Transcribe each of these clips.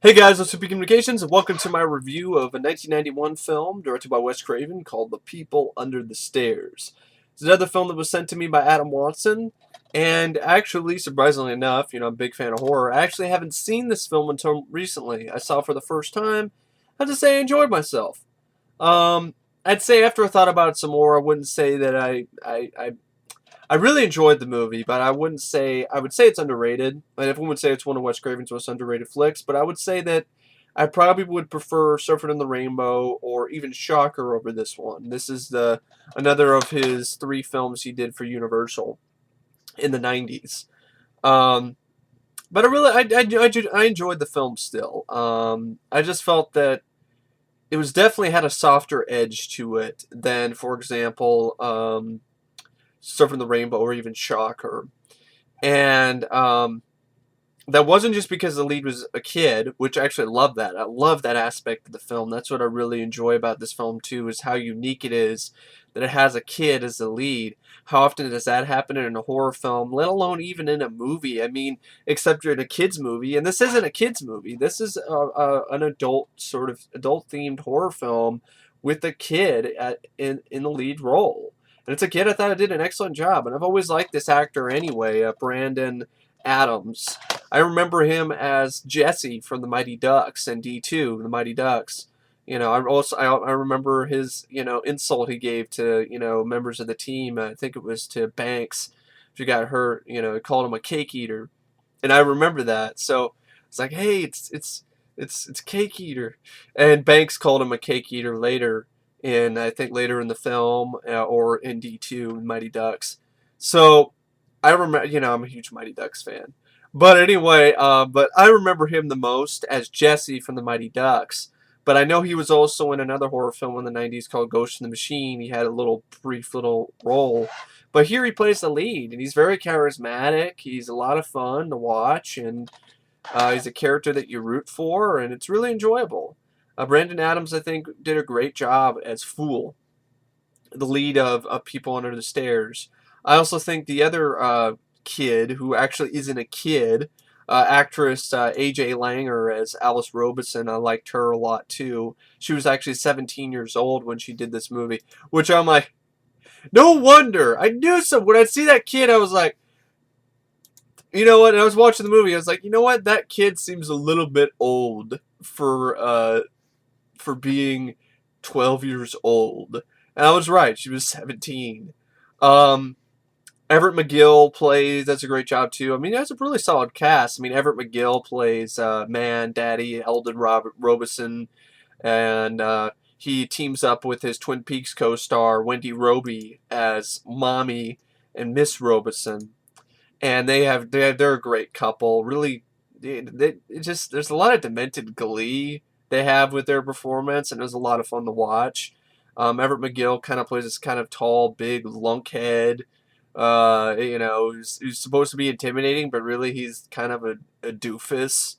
Hey guys, what's up, Communications, and welcome to my review of a 1991 film directed by Wes Craven called The People Under the Stairs. It's another film that was sent to me by Adam Watson, and actually, surprisingly enough, I'm a big fan of horror. I actually haven't seen this film until recently. I saw it for the first time. I have to say I enjoyed myself. Um, I'd say after I thought about it some more, I wouldn't say that I really enjoyed the movie, but I would say it's underrated. And everyone would say it's one of Wes Craven's most underrated flicks, but I would say that I probably would prefer Surfing in the Rainbow or even Shocker over this one. This is the another of his three films he did for Universal in the 90s. Um, but I enjoyed the film still. I just felt that it was definitely had a softer edge to it than, for example, Surfing the Rainbow or even Shocker. And that wasn't just because the lead was a kid, which I actually love that. I love that aspect of the film. That's what I really enjoy about this film too, is how unique it is that it has a kid as the lead. How often does that happen in a horror film, let alone even in a movie? I mean, except you're in a kid's movie, and this isn't a kid's movie. This is an adult, sort of adult-themed horror film with a kid in the lead role. And it's a kid I thought I did an excellent job, and I've always liked this actor anyway, Brandon Adams. I remember him as Jesse from the Mighty Ducks and D2, the Mighty Ducks. I remember his insult he gave to members of the team. I think it was to Banks, who got hurt. He called him a cake eater, and I remember that. So it's like, hey, it's cake eater, and Banks called him a cake eater later. And I think later in the film, or in D2, Mighty Ducks. So I remember, I'm a huge Mighty Ducks fan. But anyway, but I remember him the most as Jesse from the Mighty Ducks. But I know he was also in another horror film in the 90s called Ghost in the Machine. He had a brief little role. But here he plays the lead, and he's very charismatic. He's a lot of fun to watch, and he's a character that you root for, and it's really enjoyable. Brandon Adams, I think, did a great job as Fool, the lead of People Under the Stairs. I also think the other kid, who actually isn't a kid, actress A.J. Langer as Alice Robeson, I liked her a lot too. She was actually 17 years old when she did this movie, which I'm like, no wonder. I knew so. When I see that kid, I was like, you know what? And I was watching the movie. I was like, you know what? That kid seems a little bit old for being 12 years old. And I was right. She was 17. Um, Everett McGill does a great job too. I mean, he has a really solid cast. I mean, Everett McGill plays Daddy, Eldon Robeson, and he teams up with his Twin Peaks co-star Wendy Robie as Mommy and Miss Robeson, and they're a great couple. Really, there's a lot of demented glee they have with their performance, and it was a lot of fun to watch. Everett McGill kind of plays this kind of tall, big lunkhead, who's supposed to be intimidating, but really he's kind of a doofus.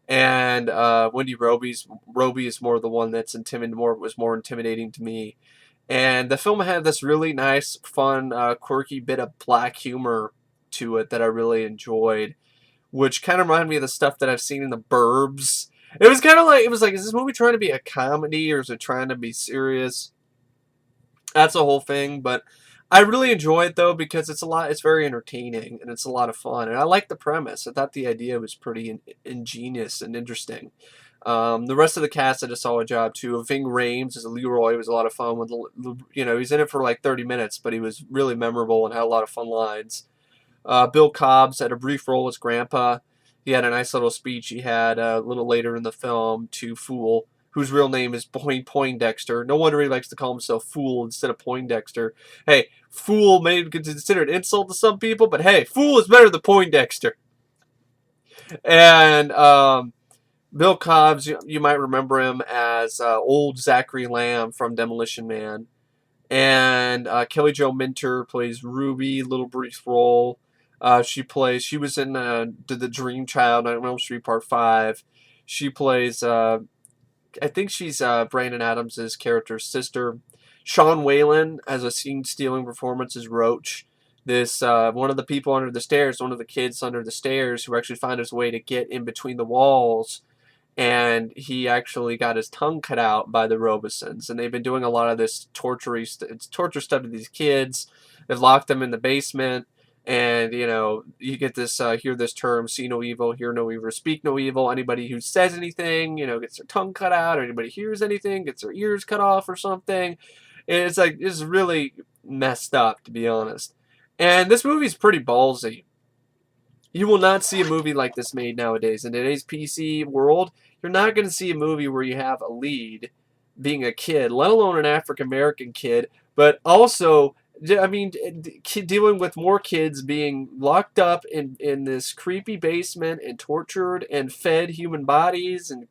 And Roby is more the one that's was more intimidating to me. And the film had this really nice, fun, quirky bit of black humor to it that I really enjoyed, which kind of reminded me of the stuff that I've seen in The Burbs. It was like, is this movie trying to be a comedy or is it trying to be serious? That's a whole thing, but I really enjoy it though because it's very entertaining and it's a lot of fun, and I like the premise. I thought the idea was pretty ingenious and interesting. The rest of the cast did a solid job too. Ving Rhames as Leroy was a lot of fun. He's in it for like 30 minutes, but he was really memorable and had a lot of fun lines. Bill Cobbs had a brief role as Grandpa. He had a nice little speech he had a little later in the film to Fool, whose real name is Poindexter. No wonder he likes to call himself Fool instead of Poindexter. Hey, Fool may be considered an insult to some people, but hey, Fool is better than Poindexter. And Bill Cobbs, you might remember him as old Zachary Lamb from Demolition Man. And Kelly Jo Minter plays Ruby, little brief role. She was in the Dream Child, Nightmare on Elm Street Part 5. She plays, I think she's Brandon Adams' character's sister. Sean Whalen has a scene-stealing performance as Roach. This one of the people under the stairs, one of the kids under the stairs who actually find his way to get in between the walls and he actually got his tongue cut out by the Robesons, and they've been doing a lot of this torture stuff to these kids. They've locked them in the basement, and you get this hear this term: see no evil, hear no evil, speak no evil. Anybody who says anything, gets their tongue cut out, or anybody hears anything gets their ears cut off or something. And it's like, it's really messed up, to be honest. And this movie's pretty ballsy. You will not see a movie like this made nowadays. In today's PC world, you're not going to see a movie where you have a lead being a kid, let alone an African American kid, but also, I mean, dealing with more kids being locked up in this creepy basement and tortured and fed human bodies and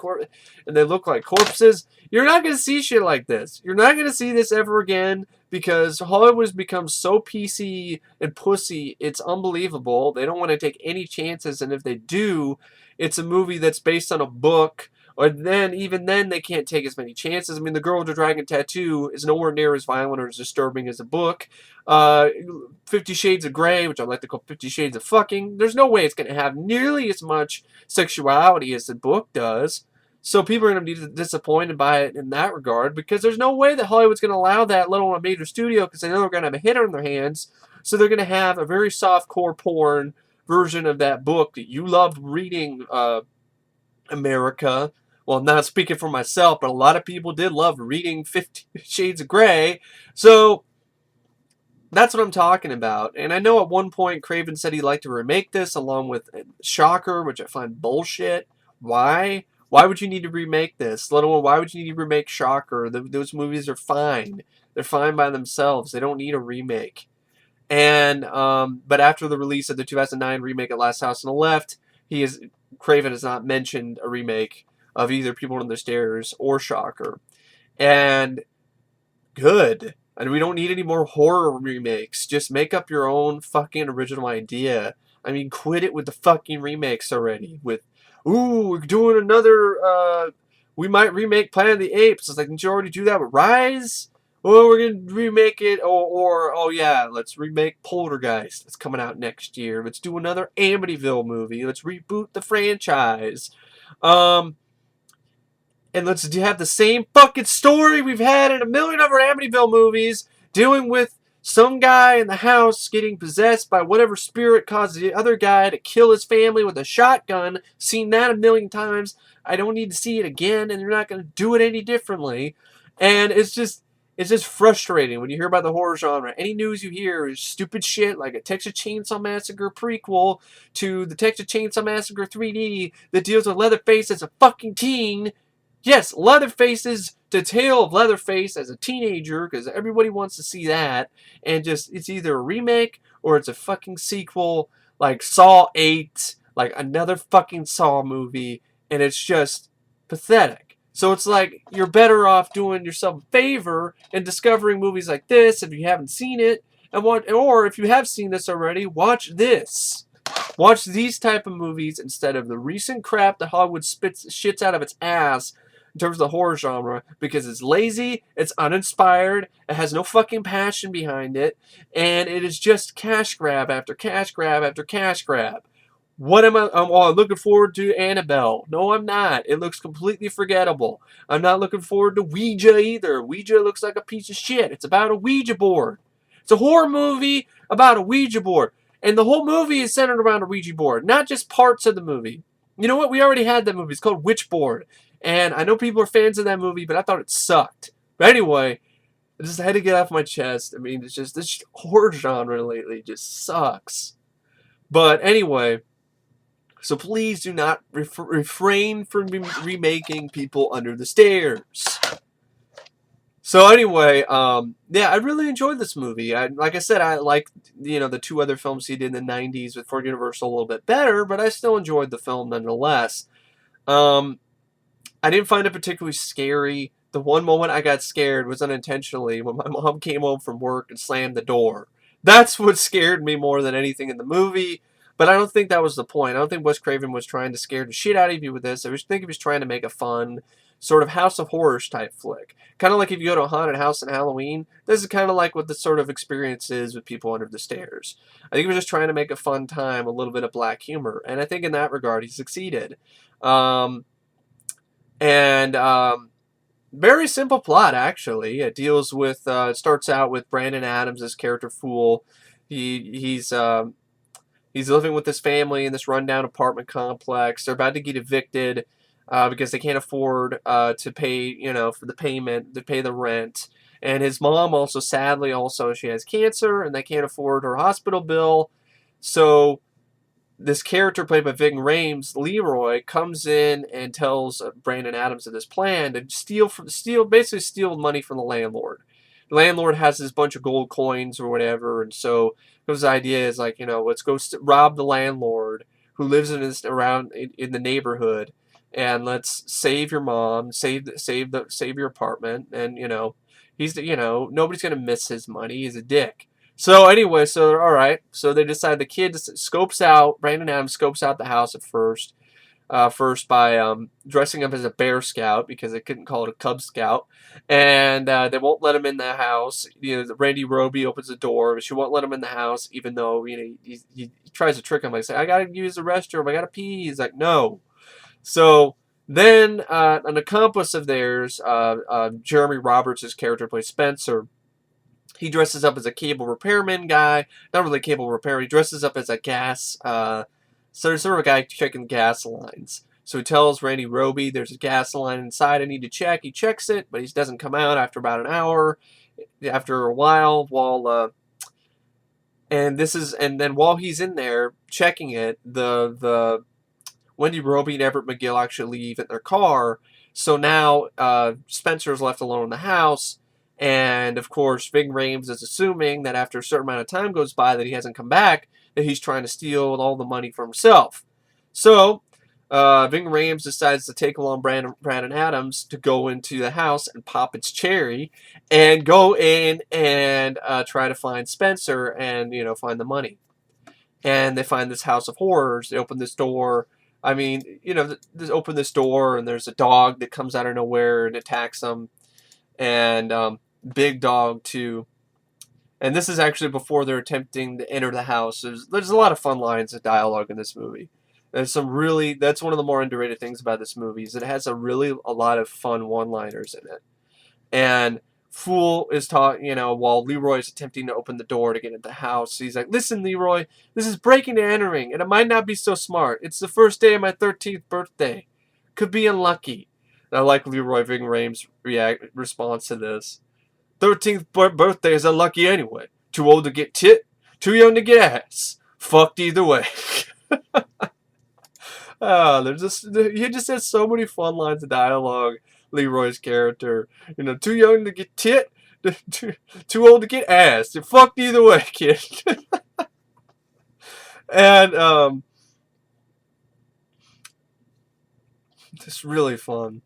they look like corpses. You're not going to see shit like this. You're not going to see this ever again because Hollywood has become so PC and pussy. It's unbelievable. They don't want to take any chances, and if they do, it's a movie that's based on a book. Or then, even then, they can't take as many chances. I mean, The Girl with the Dragon Tattoo is nowhere near as violent or as disturbing as a book. 50 Shades of Grey, which I like to call 50 Shades of Fucking, there's no way it's going to have nearly as much sexuality as the book does. So people are going to be disappointed by it in that regard, because there's no way that Hollywood's going to allow that, let alone a major studio, because they know they're going to have a hit on their hands. So they're going to have a very soft-core porn version of that book that you loved reading, America. Well, I'm not speaking for myself, but a lot of people did love reading 50 Shades of Grey. So that's what I'm talking about. And I know at one point Craven said he'd like to remake this along with Shocker, which I find bullshit. Why? Why would you need to remake this? Let alone, why would you need to remake Shocker? Those movies are fine. They're fine by themselves. They don't need a remake. And but after the release of the 2009 remake of Last House on the Left, Craven has not mentioned a remake of either People Under the Stairs or Shocker. And good. And we don't need any more horror remakes. Just make up your own fucking original idea. I mean, quit it with the fucking remakes already. With, ooh, we're doing another, we might remake Planet of the Apes. It's like, didn't you already do that with Rise? Oh, we're going to remake it. Oh yeah, let's remake Poltergeist. It's coming out next year. Let's do another Amityville movie. Let's reboot the franchise. And let's have the same fucking story we've had in a million other Amityville movies, dealing with some guy in the house getting possessed by whatever spirit caused the other guy to kill his family with a shotgun. Seen that a million times. I don't need to see it again, and they're not going to do it any differently. And it's just frustrating when you hear about the horror genre. Any news you hear is stupid shit, like a Texas Chainsaw Massacre prequel to the Texas Chainsaw Massacre 3D that deals with Leatherface as a fucking teen. Yes, Leatherface's the tale of Leatherface as a teenager, because everybody wants to see that. And just, it's either a remake or it's a fucking sequel, like Saw 8, like another fucking Saw movie, and it's just pathetic. So it's like, you're better off doing yourself a favor and discovering movies like this if you haven't seen it, or if you have seen this already, watch this. Watch these type of movies instead of the recent crap that Hollywood shits out of its ass in terms of the horror genre, because it's lazy, it's uninspired, it has no fucking passion behind it, and it is just cash grab after cash grab after cash grab. What am I? I'm looking forward to Annabelle. No, I'm not. It looks completely forgettable. I'm not looking forward to Ouija either. Ouija looks like a piece of shit. It's about a Ouija board. It's a horror movie about a Ouija board. And the whole movie is centered around a Ouija board, not just parts of the movie. You know what? We already had that movie. It's called Witchboard. And I know people are fans of that movie, but I thought it sucked. But anyway, I just had to get off my chest. I mean, it's just, this horror genre lately just sucks. But anyway, so please do not refrain from remaking People Under the Stairs. So anyway, yeah, I really enjoyed this movie. Like I said, I liked, the two other films he did in the 90s for Universal a little bit better, but I still enjoyed the film nonetheless. I didn't find it particularly scary. The one moment I got scared was unintentionally when my mom came home from work and slammed the door. That's what scared me more than anything in the movie. But I don't think that was the point. I don't think Wes Craven was trying to scare the shit out of you with this. I think he was trying to make a fun sort of House of Horrors type flick. Kind of like if you go to a haunted house in Halloween, this is kind of like what the sort of experience is with People Under the Stairs. I think he was just trying to make a fun time, a little bit of black humor. And I think in that regard, he succeeded. And very simple plot, actually. It deals with it starts out with Brandon Adams' character Fool. He's living with his family in this rundown apartment complex. They're about to get evicted because they can't afford to pay, for the payment, to pay the rent. And his mom also, sadly, she has cancer, and they can't afford her hospital bill. So this character played by Ving Rhames, Leroy, comes in and tells Brandon Adams of this plan to basically steal money from the landlord. The landlord has this bunch of gold coins or whatever, and so his idea is like, let's go rob the landlord who lives in the neighborhood, and let's save your mom, save your apartment, and nobody's gonna miss his money. He's a dick. So anyway, so they're all right. So they decide the kid scopes out. Brandon Adams scopes out the house at first. First by dressing up as a Bear Scout because they couldn't call it a Cub Scout, and they won't let him in the house. Robie opens the door, but she won't let him in the house, even though he tries to trick him. Like, say, I gotta use the restroom, I gotta pee. He's like, no. So then an accomplice of theirs, Jeremy Roberts' character plays Spencer. He dresses up as a cable repairman guy. Not really a cable repair. He dresses up as a gas, sort of a guy checking gas lines. So he tells Robie, there's a gas line inside I need to check. He checks it, but he doesn't come out after about an hour. After a while, and then while he's in there checking it, the Wendy, Robie, and Everett McGill actually leave in their car. So now Spencer is left alone in the house. And of course, Ving Rhames is assuming that after a certain amount of time goes by that he hasn't come back, that he's trying to steal all the money for himself. So Ving Rhames decides to take along Brandon Adams to go into the house and pop its cherry and go in and try to find Spencer and, find the money. And they find this house of horrors. They open this door. I mean, they open this door and there's a dog that comes out of nowhere and attacks them. And big dog too. And this is actually before they're attempting to enter the house. There's a lot of fun lines of dialogue in this movie. That's one of the more underrated things about this movie is it has a lot of fun one-liners in it. And Fool is while Leroy is attempting to open the door to get into the house. He's like, listen, Leroy, this is breaking and entering, and it might not be so smart. It's the first day of my 13th birthday. Could be unlucky. And I like Leroy Ving Rhames' response to this. 13th birthday is unlucky anyway. Too old to get tit, too young to get ass. Fucked either way. He just has so many fun lines of dialogue. Leroy's character, too young to get tit, too old to get ass. You're fucked either way, kid. And it's really fun.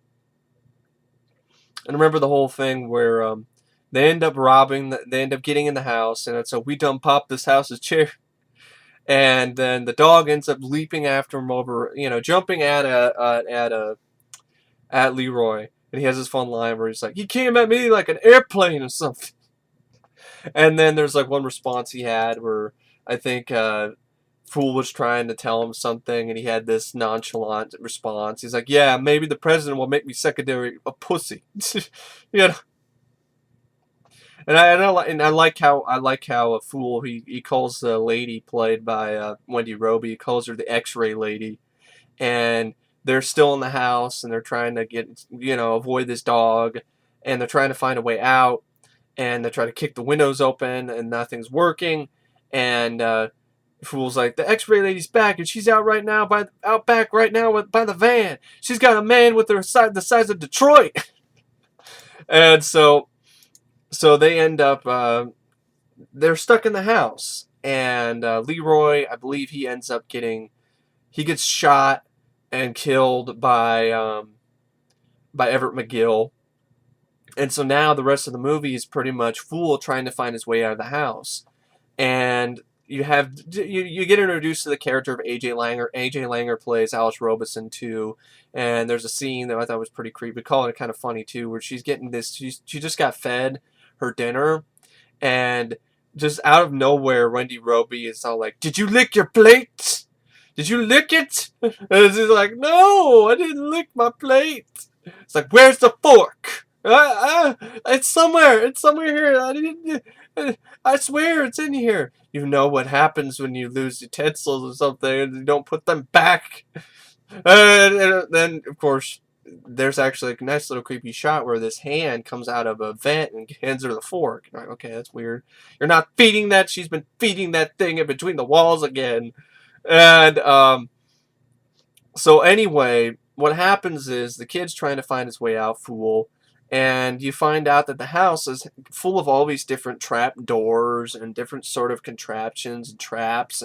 And remember the whole thing where they end up getting in the house, and it's we done popped this house's chair. And then the dog ends up leaping after him over, jumping at Leroy. And he has this fun line where he's like, he came at me like an airplane or something. And then there's like one response he had where I think Fool was trying to tell him something, and he had this nonchalant response. He's like, yeah, maybe the president will make me secretary a pussy. And I like how a Fool he calls the lady played by Wendy Robie, he calls her the X-ray lady, and they're still in the house and they're trying to get avoid this dog, and they're trying to find a way out, and they try to kick the windows open and nothing's working, and Fool's like, the X-ray lady's back and she's out back right now by the van. She's got a man with the size of Detroit. And so they end up, they're stuck in the house. And Leroy, I believe he gets shot and killed by Everett McGill. And so now the rest of the movie is pretty much Fool trying to find his way out of the house. And you get introduced to the character of A.J. Langer. A.J. Langer plays Alice Robeson too, and there's a scene that I thought was pretty creepy. Calling it kind of funny too, where she's getting this. She just got fed her dinner, and just out of nowhere, Wendy Robie is all like, "Did you lick your plate? Did you lick it?" And she's like, "No, I didn't lick my plate." It's like, where's the fork? It's somewhere. It's somewhere here. I swear it's in here. You know what happens when you lose utensils or something and you don't put them back. And then, of course, there's actually a nice little creepy shot where this hand comes out of a vent and hands her the fork. Like, okay, that's weird. You're not feeding that. She's been feeding that thing in between the walls again. And so anyway, what happens is the kid's trying to find his way out, Fool, and you find out that the house is full of all these different trap doors and different sort of contraptions and traps,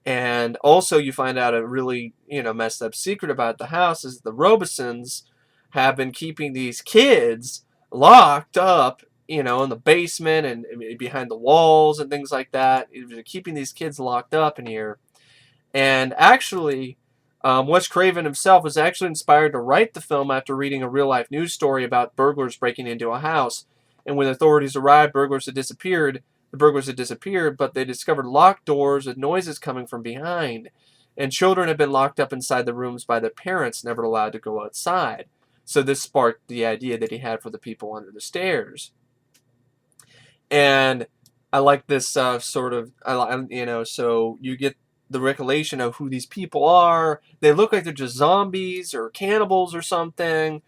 and also you find out a really, messed up secret about the house is the Robesons have been keeping these kids locked up, in the basement and behind the walls and things like that. They're keeping these kids locked up in here. And actually, Wes Craven himself was actually inspired to write the film after reading a real-life news story about burglars breaking into a house. And when authorities arrived, the burglars had disappeared, but they discovered locked doors with noises coming from behind. And children had been locked up inside the rooms by their parents, never allowed to go outside. So this sparked the idea that he had for the people under the stairs. And I like this so you get the recollection of who these people are. They look like they're just zombies or cannibals or something,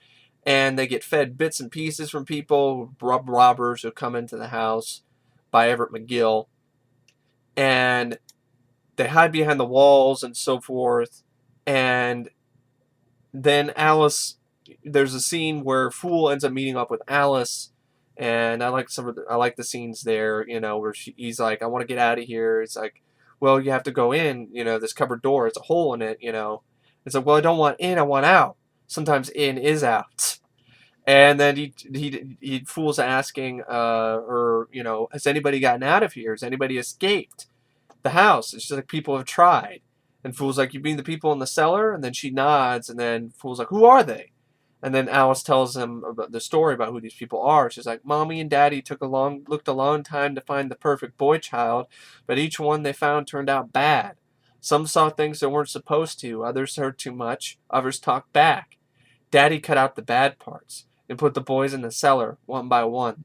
and they get fed bits and pieces from people, robbers who come into the house by Everett McGill, and they hide behind the walls and so forth. And then there's a scene where Fool ends up meeting up with Alice, and I like the scenes there, where he's like, I want to get out of here. It's like, well, you have to go in, this cupboard door, it's a hole in it, It's like, well, I don't want in, I want out. Sometimes in is out. And then he Fool's asking her, has anybody gotten out of here? Has anybody escaped the house? It's just like people have tried. And Fool's like, you mean the people in the cellar? And then she nods, and then Fool's like, who are they? And then Alice tells him about the story about who these people are. She's like, Mommy and Daddy looked a long time to find the perfect boy child, but each one they found turned out bad. Some saw things they weren't supposed to, others heard too much, others talked back. Daddy cut out the bad parts and put the boys in the cellar, one by one.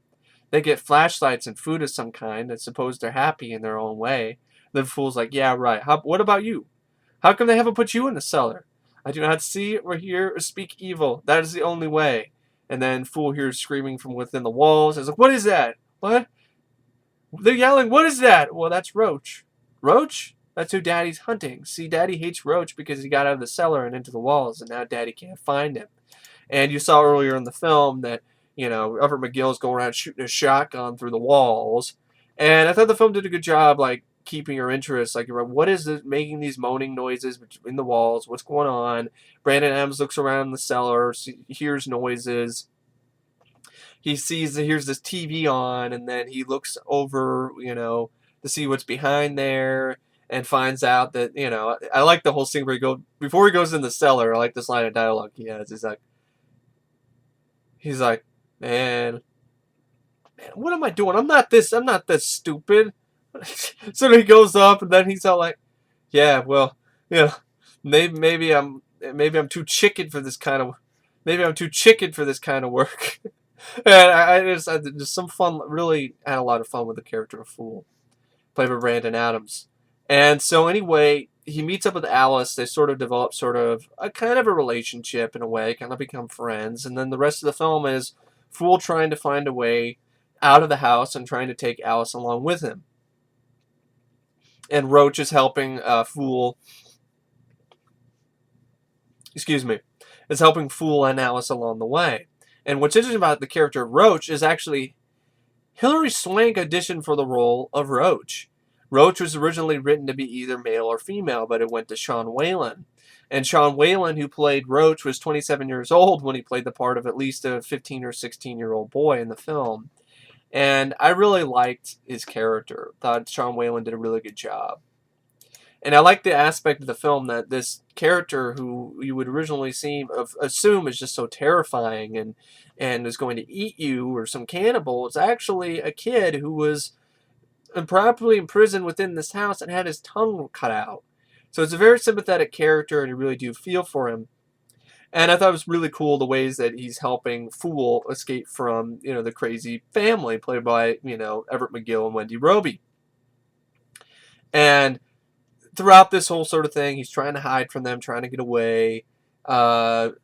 They get flashlights and food of some kind and suppose they're happy in their own way. Then Fool's like, yeah, right. What about you? How come they haven't put you in the cellar? I do not see or hear or speak evil. That is the only way. And then Fool hears screaming from within the walls. He's like, what is that? What? They're yelling, what is that? Well, that's Roach. Roach? That's who Daddy's hunting. See, Daddy hates Roach because he got out of the cellar and into the walls, and now Daddy can't find him. And you saw earlier in the film that, Everett McGill's going around shooting a shotgun through the walls. And I thought the film did a good job, keeping your interest. Like, what is this making these moaning noises in the walls? What's going on? Brandon Adams looks around the cellar, hears noises. Hears this TV on, and then he looks over, to see what's behind there, and finds out that, I like the whole scene where before he goes in the cellar. I like this line of dialogue he has. He's like, man, what am I doing? I'm not this stupid. So he goes up, and then he's all like, yeah, well, maybe I'm too chicken for this kind of work. And I just some fun, really had a lot of fun with the character of Fool, played by Brandon Adams. And so anyway, he meets up with Alice. They sort of develop a kind of a relationship in a way, kind of become friends. And then the rest of the film is Fool trying to find a way out of the house and trying to take Alice along with him. And Roach is helping Fool. Is helping Fool and Alice along the way. And what's interesting about the character of Roach is actually Hilary Swank auditioned for the role of Roach. Roach was originally written to be either male or female, but it went to Sean Whalen. And Sean Whalen, who played Roach, was 27 years old when he played the part of at least a 15 or 16-year-old boy in the film. And I really liked his character. Thought Sean Whalen did a really good job. And I like the aspect of the film that this character, who you would originally assume is just so terrifying and is going to eat you or some cannibal, is actually a kid who was improperly imprisoned within this house and had his tongue cut out. So it's a very sympathetic character, and you really do feel for him. And I thought it was really cool the ways that he's helping Fool escape from, the crazy family played by, Everett McGill and Wendy Robie. And throughout this whole sort of thing, he's trying to hide from them, trying to get away. Everett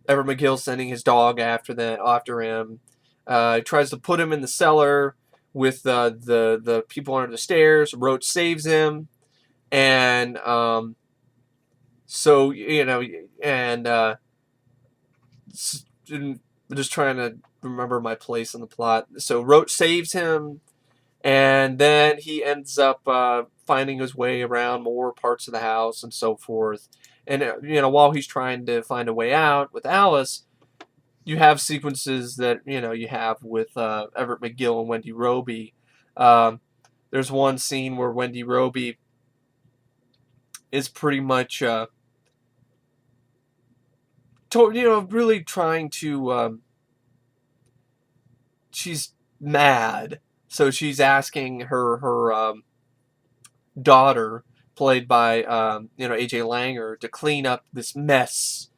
McGill sending his dog after him. Tries to put him in the cellar with the people under the stairs. Roach saves him, and so I'm just trying to remember my place in the plot. So Roach saves him, and then he ends up finding his way around more parts of the house and so forth. And while he's trying to find a way out with Alice, you have sequences that you have with Everett McGill and Wendy Robie. There's one scene where Wendy Robie is pretty much really trying to. She's mad, so she's asking her daughter, played by AJ Langer, to clean up this mess,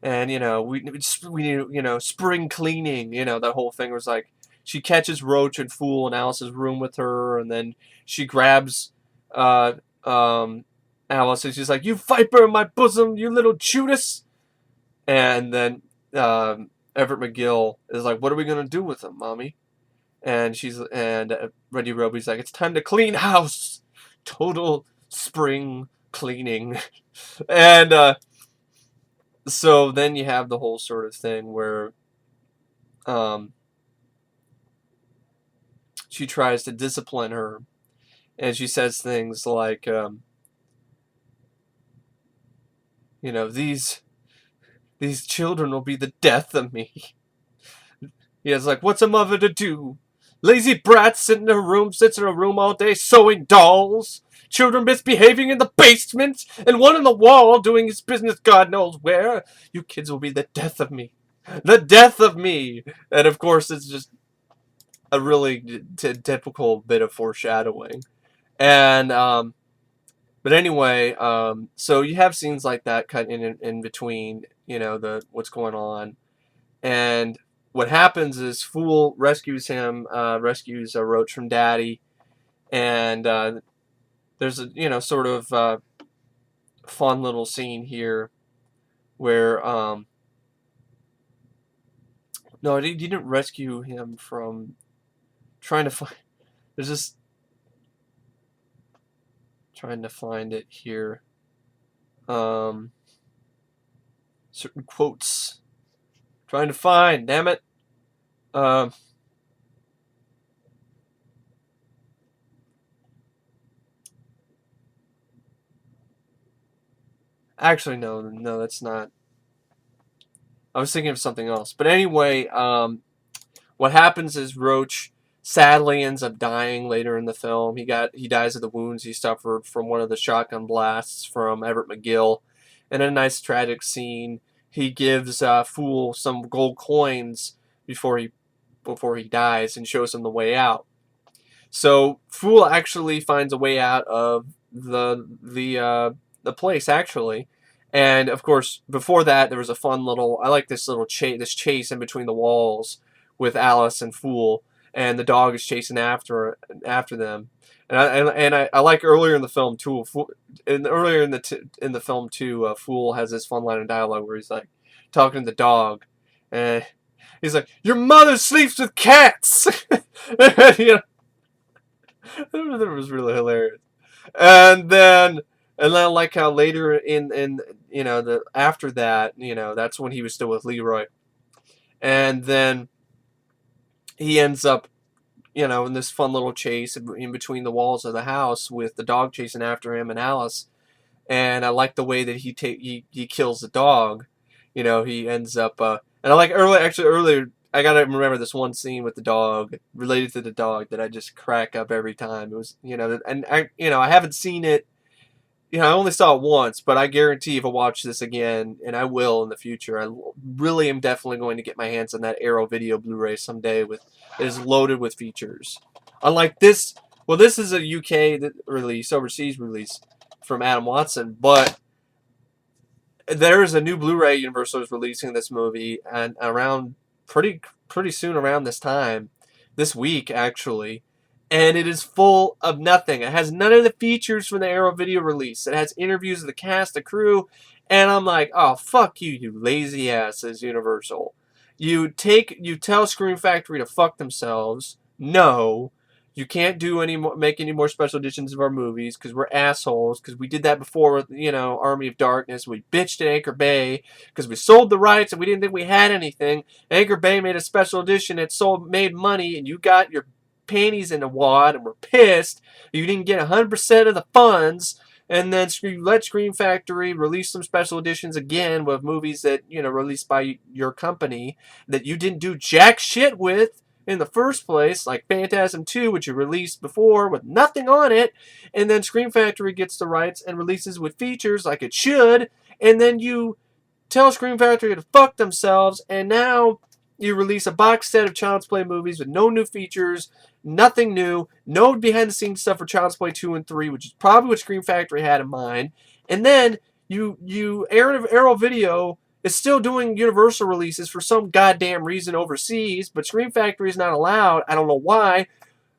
and we need spring cleaning, that whole thing was like she catches Roach and Fool in Alice's room with her, and then she grabs Alice and she's like, "You viper in my bosom, you little Judas," and then Everett McGill is like, "What are we gonna do with him, mommy?" And Wendy Robie's like, "It's time to clean house, total spring cleaning," and so then you have the whole sort of thing where she tries to discipline her, and she says things like, these children will be the death of me. It's like, what's a mother to do? Lazy brats sits in a room all day sewing dolls. Children misbehaving in the basement, and one on the wall doing his business God knows where. You kids will be the death of me. The death of me. And of course, it's just a really typical bit of foreshadowing. And, but anyway, so you have scenes like that cut in between, what's going on. And what happens is Fool rescues him, rescues Roach from Daddy, and there's a sort of fun little scene here where no, he didn't rescue him from trying to find. There's just trying to find it here. Certain quotes. Trying to find, damn it. Actually, no, that's not. I was thinking of something else. But anyway, what happens is Roach sadly ends up dying later in the film. He dies of the wounds he suffered from one of the shotgun blasts from Everett McGill. And in a nice tragic scene, he gives Fool some gold coins before he dies and shows him the way out. So Fool actually finds a way out of the place actually. And of course, before that, there was a fun little. I like this little chase in between the walls with Alice and Fool, and the dog is chasing after them. And I like earlier in the film too. Earlier in the film too, Fool has this fun line of dialogue where he's like talking to the dog, and he's like, "Your mother sleeps with cats." you That was really hilarious. And then I like how later in the after that, that's when he was still with Leroy. And then he ends up, in this fun little chase in between the walls of the house with the dog chasing after him and Alice. And I like the way that he kills the dog. He ends up and I like earlier I gotta remember this one scene with the dog related to the dog that I just crack up every time. It was and I haven't seen it. I only saw it once, but I guarantee if I watch this again, and I will in the future, I really am definitely going to get my hands on that Arrow Video Blu-ray someday. It is loaded with features. Unlike this, well, this is a UK release, overseas release from Adam Watson, but There's a new Blu-ray Universal is releasing this movie, and around pretty soon around this time, this week actually, and it is full of nothing. It has none of the features from the Arrow video release. It has interviews of the cast, the crew, and I'm like, oh fuck you, you lazy asses, Universal. You tell Scream Factory to fuck themselves. No. You can't do any more, make any more special editions of our movies because we're assholes. Because we did that before with, Army of Darkness. We bitched at Anchor Bay because we sold the rights and we didn't think we had anything. Anchor Bay made a special edition that made money, and you got your panties in a wad and were pissed. You didn't get 100% of the funds. And then let Scream Factory release some special editions again with movies that, released by your company that you didn't do jack shit with in the first place, like Phantasm 2, which you released before with nothing on it, and then Scream Factory gets the rights and releases with features like it should, and then you tell Scream Factory to fuck themselves, and now you release a box set of Child's Play movies with no new features, nothing new, no behind-the-scenes stuff for Child's Play 2 and 3, which is probably what Scream Factory had in mind, and then Arrow Video is still doing Universal releases for some goddamn reason overseas, but Scream Factory is not allowed. I don't know why,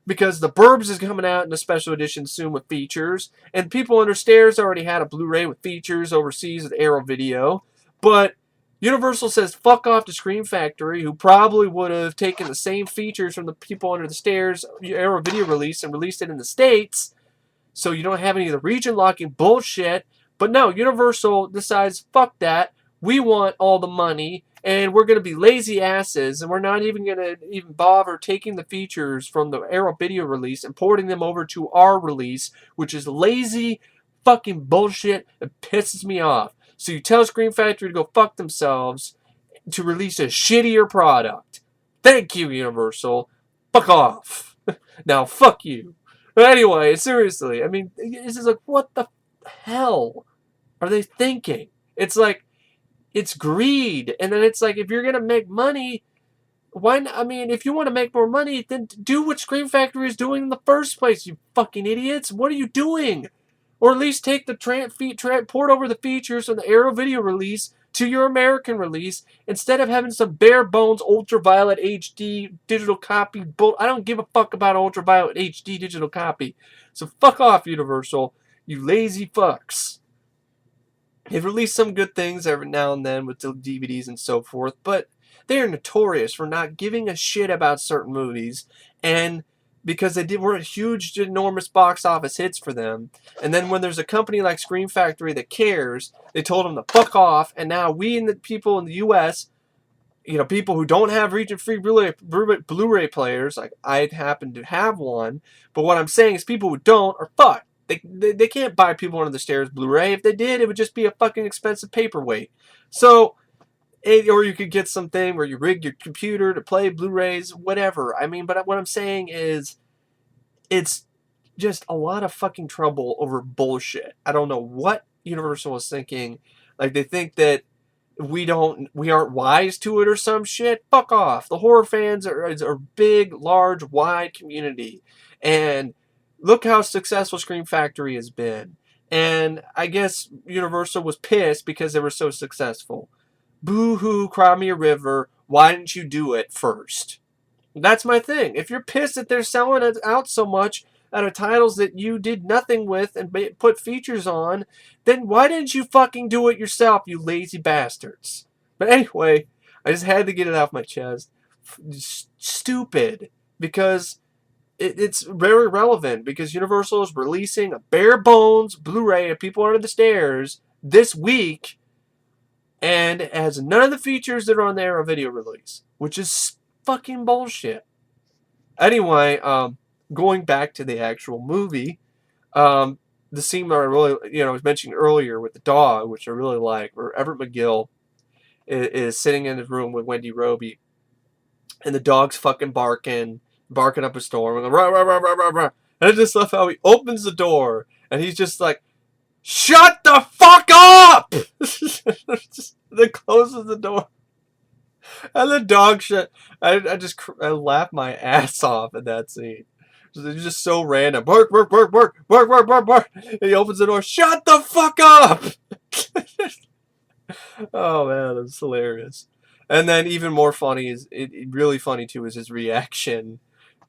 because The Burbs is coming out in a special edition soon with features, and People Under Stairs already had a Blu-ray with features overseas with Arrow Video, but Universal says fuck off to Scream Factory, who probably would have taken the same features from the People Under the Stairs Arrow Video release and released it in the States, so you don't have any of the region locking bullshit. But no, Universal decides fuck that. We want all the money, and we're going to be lazy asses, and we're not even going to bother taking the features from the Arrow Video release and porting them over to our release, which is lazy fucking bullshit. It pisses me off. So you tell Scream Factory to go fuck themselves to release a shittier product. Thank you, Universal. Fuck off. Now, fuck you. But anyway, seriously, I mean, it's just like, what the hell are they thinking? It's like, it's greed. And then it's like, if you're going to make money, why not? I mean, if you want to make more money, then do what Scream Factory is doing in the first place, you fucking idiots. What are you doing? Or at least take the port over the features from the Arrow Video release to your American release instead of having some bare bones ultraviolet HD digital copy. I don't give a fuck about ultraviolet HD digital copy. So fuck off, Universal, you lazy fucks. They've released some good things every now and then with the DVDs and so forth, but they are notorious for not giving a shit about certain movies, and because they weren't huge, enormous box office hits for them. And then when there's a company like Scream Factory that cares, they told them to fuck off, and now we and the people in the U.S., people who don't have region-free Blu-ray players, like I happen to have one, but what I'm saying is people who don't are fucked. They can't buy People Under the Stairs Blu-ray. If they did, it would just be a fucking expensive paperweight. So, or you could get something where you rig your computer to play Blu-rays, whatever. I mean, but what I'm saying is, it's just a lot of fucking trouble over bullshit. I don't know what Universal is thinking. Like, they think that we aren't wise to it or some shit. Fuck off. The horror fans are a big, large, wide community. And look how successful Scream Factory has been. And I guess Universal was pissed because they were so successful. Boo-hoo, cry me a river. Why didn't you do it first? That's my thing. If you're pissed that they're selling it out so much out of titles that you did nothing with and put features on, then why didn't you fucking do it yourself, you lazy bastards? But anyway, I just had to get it off my chest. Stupid. Because it's very relevant, because Universal is releasing a bare bones Blu-ray of People Under the Stairs this week, and it has none of the features that are on the Arrow Video release, which is fucking bullshit. Anyway, going back to the actual movie, the scene that I really, was mentioning earlier with the dog, which I really like, where Everett McGill is sitting in his room with Wendy Robie, and the dog's fucking barking up a storm, and rah, rah, rah, rah, rah, rah. And I just love how he opens the door, and he's just like, shut the fuck up! Then closes the door. And the dog shit. I laughed my ass off at that scene. It's just so random. Bark, bark, bark, bark, bark, bark, bark, bark. And he opens the door. Shut the fuck up! Oh man, it's hilarious. And then even more funny is really funny too is his reaction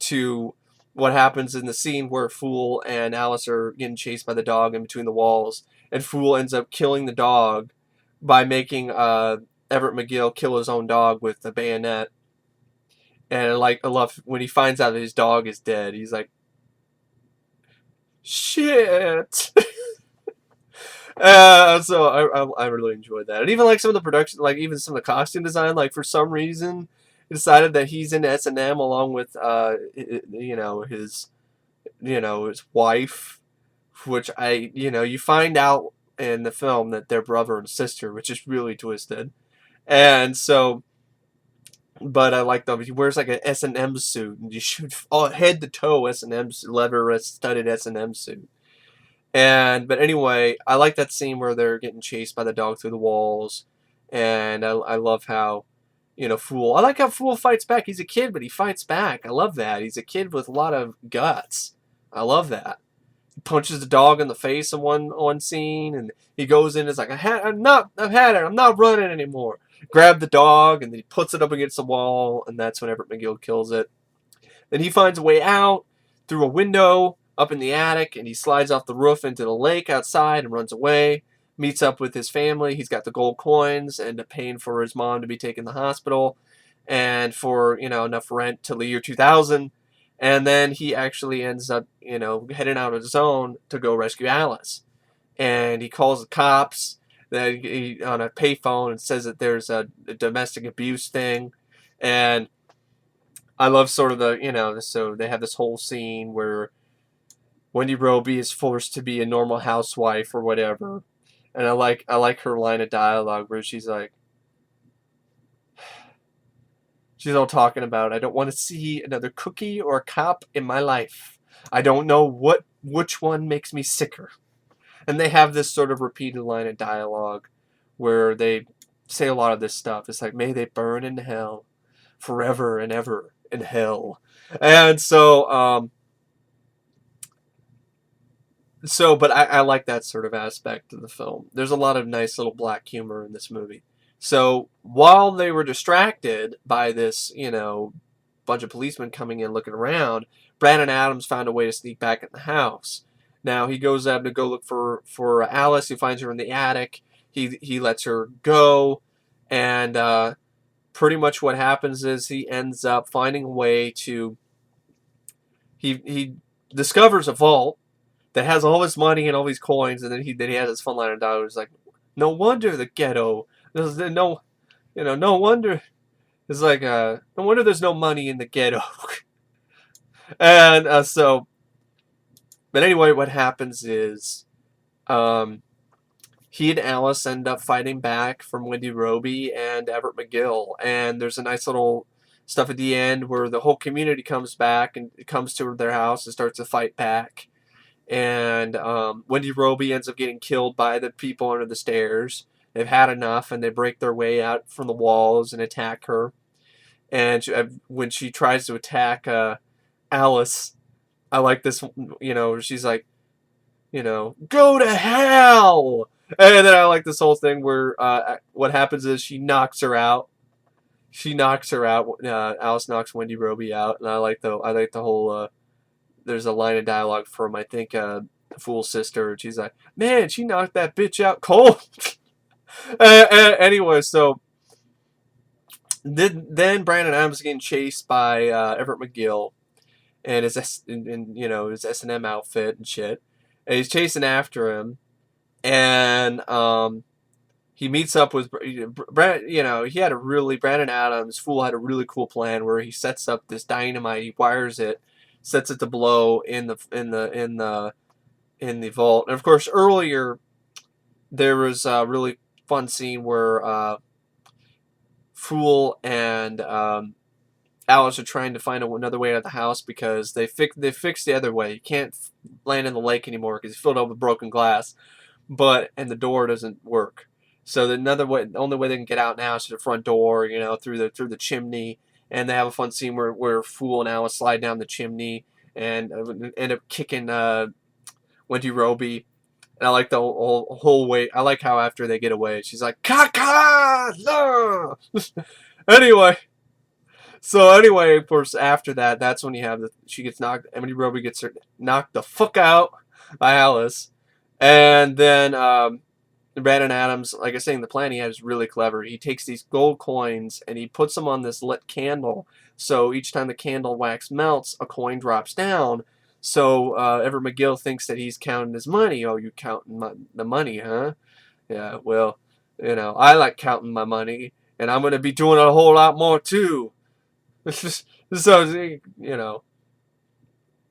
to what happens in the scene where Fool and Alice are getting chased by the dog in between the walls, and Fool ends up killing the dog by making Everett McGill kill his own dog with the bayonet. And like I love when he finds out that his dog is dead, he's like, "Shit." So I really enjoyed that, and even like some of the production, like even some of the costume design, like for some reason, he decided that he's in S&M along with his wife, which you find out in the film that they're brother and sister, which is really twisted, and so. But I like them. He wears like an S&M suit, and you shoot head to toe S&M leather studded S&M suit. But anyway, I like that scene where they're getting chased by the dog through the walls, and I love how, Fool. I like how Fool fights back. He's a kid, but he fights back. I love that. He's a kid with a lot of guts. I love that. He punches the dog in the face in one scene, and he goes in. And is like, I've had it. I'm not running anymore. Grab the dog, and then he puts it up against the wall, and that's when Everett McGill kills it. Then he finds a way out through a window up in the attic, and he slides off the roof into the lake outside and runs away. Meets up with his family. He's got the gold coins and paying for his mom to be taken to the hospital, and for enough rent till the year 2000. And then he actually ends up heading out on his own to go rescue Alice. And he calls the cops on a payphone and says that there's a domestic abuse thing, and I love sort of so they have this whole scene where Wendy Robie is forced to be a normal housewife or whatever. And I like her line of dialogue where she's all talking about, I don't want to see another cookie or a cop in my life. I don't know which one makes me sicker. And they have this sort of repeated line of dialogue where they say a lot of this stuff. It's like, may they burn in hell forever and ever in hell. And but I like that sort of aspect of the film. There's a lot of nice little black humor in this movie. So while they were distracted by this, bunch of policemen coming in looking around, Brandon Adams found a way to sneak back in the house. Now he goes up to go look for Alice. He finds her in the attic. He lets her go, and pretty much what happens is he ends up finding a way to. He discovers a vault that has all this money and all these coins, and then he has his fun line of dialogue. It's like, no wonder the ghetto. No wonder. It's like, no wonder there's no money in the ghetto. And but anyway, what happens is, he and Alice end up fighting back from Wendy Robie and Everett McGill, and there's a nice little stuff at the end where the whole community comes back and comes to their house and starts to fight back. And Wendy Robie ends up getting killed by the people under the stairs. They've had enough, and they break their way out from the walls and attack her. And when she tries to attack Alice, I like this. She's like, go to hell. And then I like this whole thing where what happens is she knocks her out. Alice knocks Wendy Robie out, and I like the whole. There's a line of dialogue from, I think, Fool's sister. She's like, man, she knocked that bitch out cold. Anyway, so then Brandon Adams is getting chased by Everett McGill and his S&M outfit and shit. And he's chasing after him. And he meets up with Brandon Adams. Fool had a really cool plan where he sets up this dynamite. He wires it, sets it to blow in the vault. And of course, earlier there was a really fun scene where Fool and Alice are trying to find another way out of the house because they fixed the other way. You can't land in the lake anymore because it's filled up with broken glass, and the door doesn't work. So the only way they can get out now is through the front door, through the chimney. And they have a fun scene where Fool and Alice slide down the chimney and end up kicking Wendy Robie And I like the whole way. I like how after they get away, she's like, "Kaka!" No! Anyway, so anyway, of course, after that, that's when you have she gets knocked. Emily Robie gets her knocked the fuck out by Alice, and then Brandon Adams, like I was saying, the plan he had is really clever. He takes these gold coins and he puts them on this lit candle. So each time the candle wax melts, a coin drops down. So Everett McGill thinks that he's counting his money. Oh, you counting the money, huh? Yeah, well, I like counting my money, and I'm going to be doing a whole lot more too. So,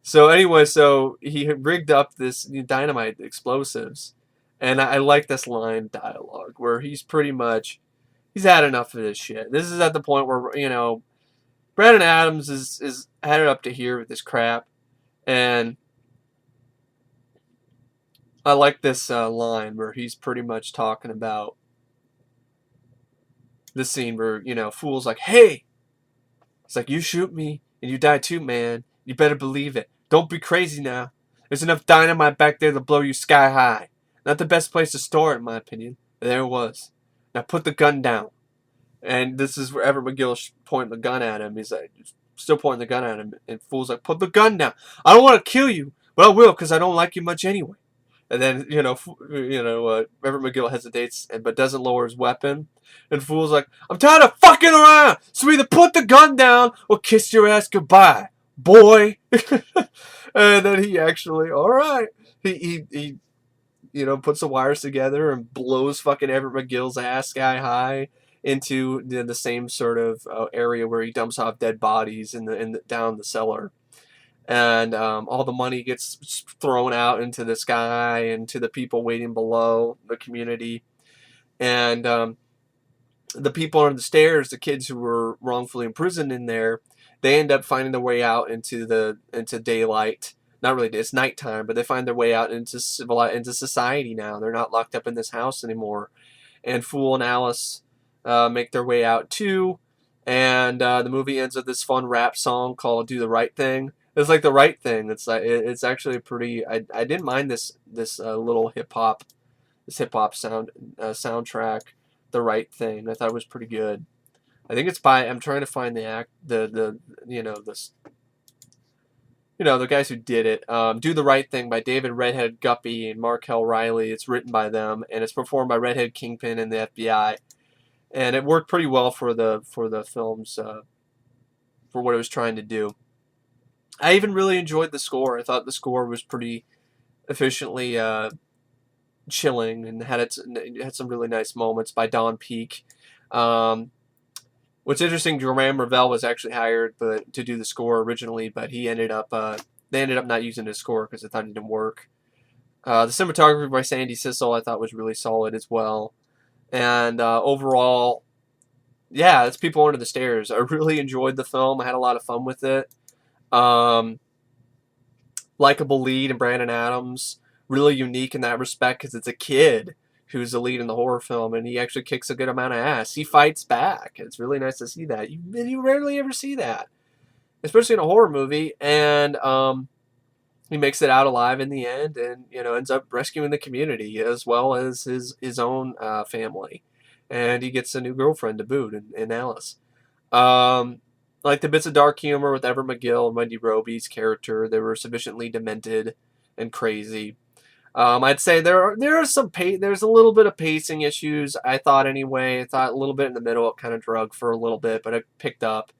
So anyway, so he rigged up this dynamite explosives, and I like this line dialogue where he's had enough of this shit. This is at the point where Brandon Adams is had it up to here with this crap, and I like this line where he's pretty much talking about the scene where Fool's like, "Hey," it's like, "You shoot me and you die too, man. You better believe it. Don't be crazy now. There's enough dynamite back there to blow you sky high. Not the best place to store it, in my opinion. But there it was. Now put the gun down." And this is where Everett McGill pointing the gun at him. He's like, still pointing the gun at him. And Fool's like, "Put the gun down. I don't want to kill you, but I will because I don't like you much anyway." And then, Everett McGill hesitates, but doesn't lower his weapon. And Fool's like, "I'm tired of fucking around, so either put the gun down or kiss your ass goodbye, boy." And then he actually, all right, he puts the wires together and blows fucking Everett McGill's ass sky high into the same sort of area where he dumps off dead bodies down the cellar. And all the money gets thrown out into the sky and to the people waiting below, the community. And the people on the stairs, the kids who were wrongfully imprisoned in there, they end up finding their way out into daylight. Not really, it's nighttime, but they find their way out into society now. They're not locked up in this house anymore. And Fool and Alice make their way out too. And the movie ends with this fun rap song called "Do the Right Thing." It's like the right thing. It's actually pretty. I didn't mind this little hip hop soundtrack. The Right Thing. I thought it was pretty good. I think it's by. I'm trying to find the guys who did it. "Do the Right Thing" by David Redhead Guppy and Markel Riley. It's written by them and it's performed by Redhead Kingpin and the FBI. And it worked pretty well for the film's for what it was trying to do. I even really enjoyed the score. I thought the score was pretty efficiently chilling and had some really nice moments by Don Peake. What's interesting, Jermaine Ravel was actually hired to do the score originally, but they ended up not using his score because they thought it didn't work. The cinematography by Sandy Sissel I thought was really solid as well. And overall, yeah, it's People Under the Stairs. I really enjoyed the film. I had a lot of fun with it. Likeable lead in Brandon Adams. Really unique in that respect because it's a kid who's the lead in the horror film, and he actually kicks a good amount of ass. He fights back. It's really nice to see that. You rarely ever see that, especially in a horror movie. And he makes it out alive in the end, and ends up rescuing the community as well as his own family, and he gets a new girlfriend to boot in Alice. Like the bits of dark humor with Everett McGill and Wendy Robie's character, they were sufficiently demented and crazy. I'd say there's a little bit of pacing issues. I thought anyway. I thought a little bit in the middle it kind of drug for a little bit, but it picked up.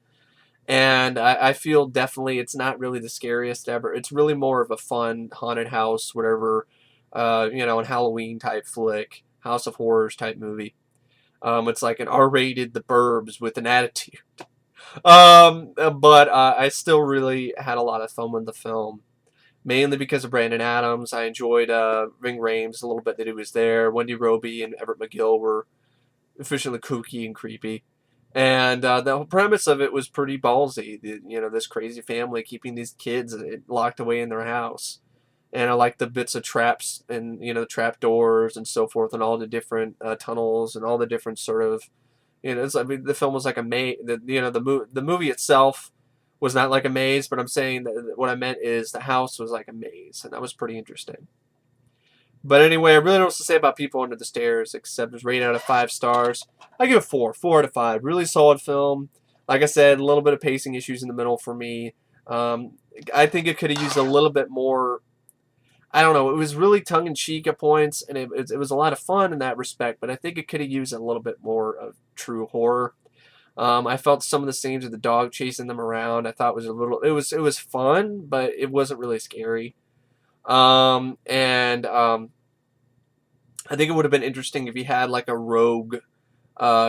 And I feel definitely it's not really the scariest ever. It's really more of a fun haunted house, whatever, an Halloween type flick, House of Horrors type movie. It's like an R-rated The Burbs with an attitude. But I still really had a lot of fun with the film. Mainly because of Brandon Adams. I enjoyed Ving Rhames a little bit that he was there. Wendy Robie and Everett McGill were efficiently kooky and creepy. And the whole premise of it was pretty ballsy. This crazy family keeping these kids locked away in their house. And I like the bits of traps and, the trap doors and so forth and all the different tunnels and all the different sort of, the film was like a maze. The movie itself was not like a maze, but I'm saying that what I meant is the house was like a maze, and that was pretty interesting. But anyway, I really don't know what to say about People Under the Stairs except it's rated out of 5 stars. I give it 4 out of 5. Really solid film. Like I said, a little bit of pacing issues in the middle for me. Um, I think it could have used a little bit more. I don't know. It was really tongue in cheek at points, and it was a lot of fun in that respect. But I think it could have used a little bit more of true horror. I felt some of the scenes with the dog chasing them around. I thought was a little. It was fun, but it wasn't really scary. And I think it would have been interesting if he had like a rogue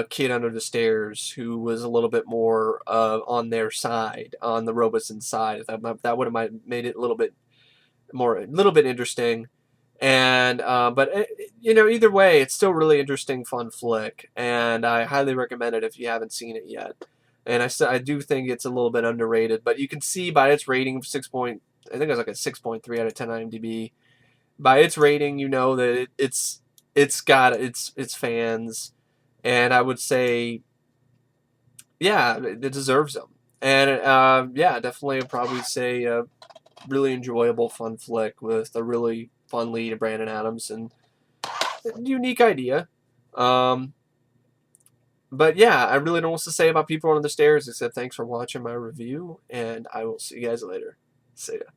kid under the stairs who was a little bit more on their side, on the Robeson side. That would have made it a little bit interesting. And but either way, it's still really interesting, fun flick, and I highly recommend it if you haven't seen it yet. And I do think it's a little bit underrated, but you can see by its rating of I think it was like a 6.3 out of 10 IMDb. By its rating, you know that it's got its fans, and I would say, yeah, it deserves them. And yeah, definitely, I'd probably say a really enjoyable, fun flick with a really fun lead of Brandon Adams and a unique idea. Um, but yeah, I really don't know what to say about People Under the Stairs except thanks for watching my review, and I will see you guys later. See ya.